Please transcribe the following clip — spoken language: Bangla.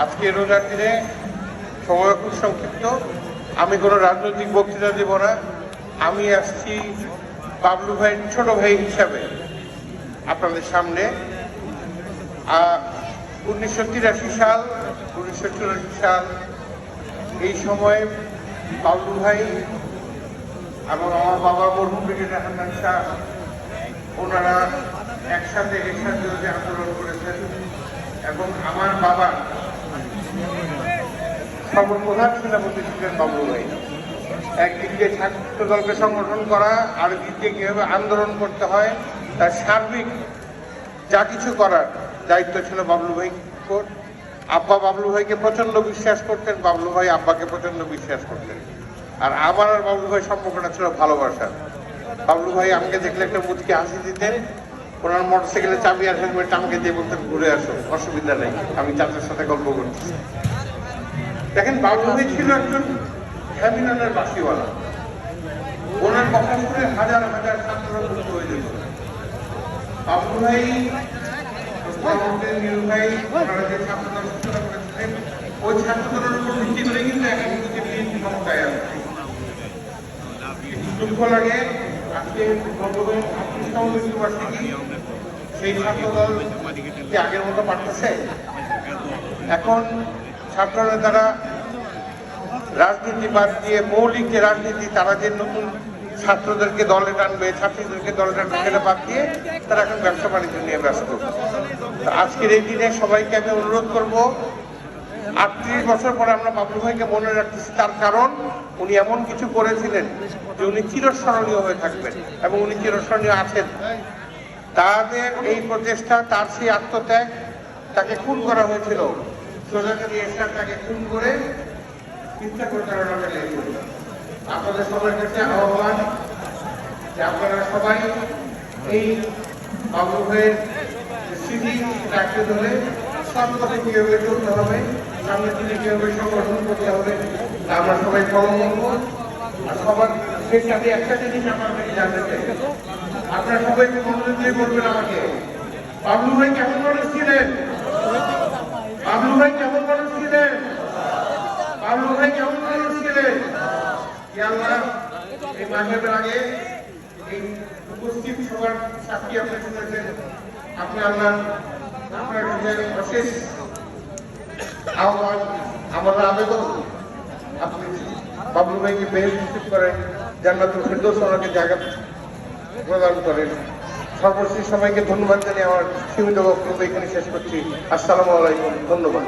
আজকে রোজার দিনে সময় খুব সংক্ষিপ্ত। আমি কোনো রাজনৈতিক বক্তৃতা দেব না। আমি আসছি বাবলু ভাইয়ের ছোট ভাই হিসাবে আপনাদের সামনে। 1983 সাল 1984 সাল এই সময় বাবলু ভাই এবং আমার বাবা মরহুম ব্রিগেডিয়ার হান্নান শাহ ওনারা একসাথে এরশাদ বিরোধী আন্দোলন করেছেন এবং আমার বাবা সর্বপ্রধান সেনাপতি ছিলেন বাবলু ভাই। একদিক দিয়ে ছাত্র দলকে সংগঠন করা, আর দিক দিয়ে কীভাবে আন্দোলন করতে হয় তার সার্বিক যা কিছু করার দায়িত্ব ছিল বাবলু ভাই। আব্বা বাবলু ভাইকে প্রচন্ড বিশ্বাস করতেন, বাবলু ভাই আব্বাকে প্রচন্ড বিশ্বাস করতেন। আর আমার আর বাবলু ভাই সম্পর্কটা ছিল ভালোবাসার। বাবলু ভাই আমাকে দেখলে একটা মুচকে হাসি দিতেন, ওনার মোটরসাইকেলে চাবি আর হেলমেট আমাকে দিয়ে বলতেন ঘুরে আসো, অসুবিধা নেই, আমি চাচার সাথে গল্প করছি। দেখেন, বাবলু ভাই ছিল একজন হ্যামিলনের বাসিওয়ালা। ওনার কথা শুনে হাজার হাজার ছাত্র মুক্ত হয়ে যেত। বাবলু ভাই নীল ভাই ওনারা যে ছাত্রদল সূচনা করেছিলেন, ওই ছাত্রদলের উপর ভিত্তি করে কিন্তু এখন কিন্তু বিএনপি ক্ষমতায় আছে। দুঃখ লাগে আজকে সেই ছাত্রদল কি আগের মতো পারতেছে? এখন ছাত্র নেতারা রাজনীতি বাদ দিয়ে মৌলিক যে রাজনীতি, তারা যে নতুন ছাত্রদেরকে দলে টানবে, ছাত্রীদেরকে দলে টানবে, সেটা বাদ দিয়ে তারা এখন ব্যবসা বাণিজ্য নিয়ে ব্যস্ত। আজকের এই দিনে সবাইকে আমি অনুরোধ করব, 38 বছর পরে আমরা বাবলু ভাইকে মনে রাখতেছি, তার কারণ উনি এমন কিছু করেছিলেন যে উনি চিরস্মরণীয় হয়ে থাকবেন এবং উনি চিরস্মরণীয় আছেন। তাদের এই প্রচেষ্টা, তার সেই আত্মত্যাগ, তাকে খুন করা হয়েছিল, সোজাকারী এরশাদ তাকে খুন করে চিন্তা করে তারা চালিয়েছিল। আপনাদের সবার কাছে আহ্বান যে আপনারা সবাই এই বাবলু ভাইয়ের স্মৃতি রাখতে ধরে সৎপথে কিভাবে চলতে হবে, সামনের দিনে কিভাবে সংগঠন করতে হবে, আমরা সবাই ফলো করবো। আর সবার শেষ আমি একটা জিনিস আপনাদেরকে জানতে চাই, আপনারা সবাই মনোযোগ দিয়ে বলবেন আমাকে, বাবলু ভাই কেমন মানুষ ছিলেন? বাবলু ভাই কেমন মানুষ ছিলেন? বাবলু ভাই কেমন মানুষ ছিলেন? আল্লাহ এই মাগরিবের আগে এই উপস্থিত সবার সাক্ষী আপনি শুনেছেন। আপনি আল্লাহ আপনার অশেষ আহ্বান, আমাদের আবেদন, আপনি বাবলু ভাইকে বেহেশত নসিব করেন, জান্নাতুল ফেরদৌস ওনাকে জায়গা প্রদান করেন। সর্বশেষ সবাইকে ধন্যবাদ জানিয়ে আমার সীমিত বক্তব্য এখানে শেষ করছি। আসসালামু আলাইকুম, ধন্যবাদ।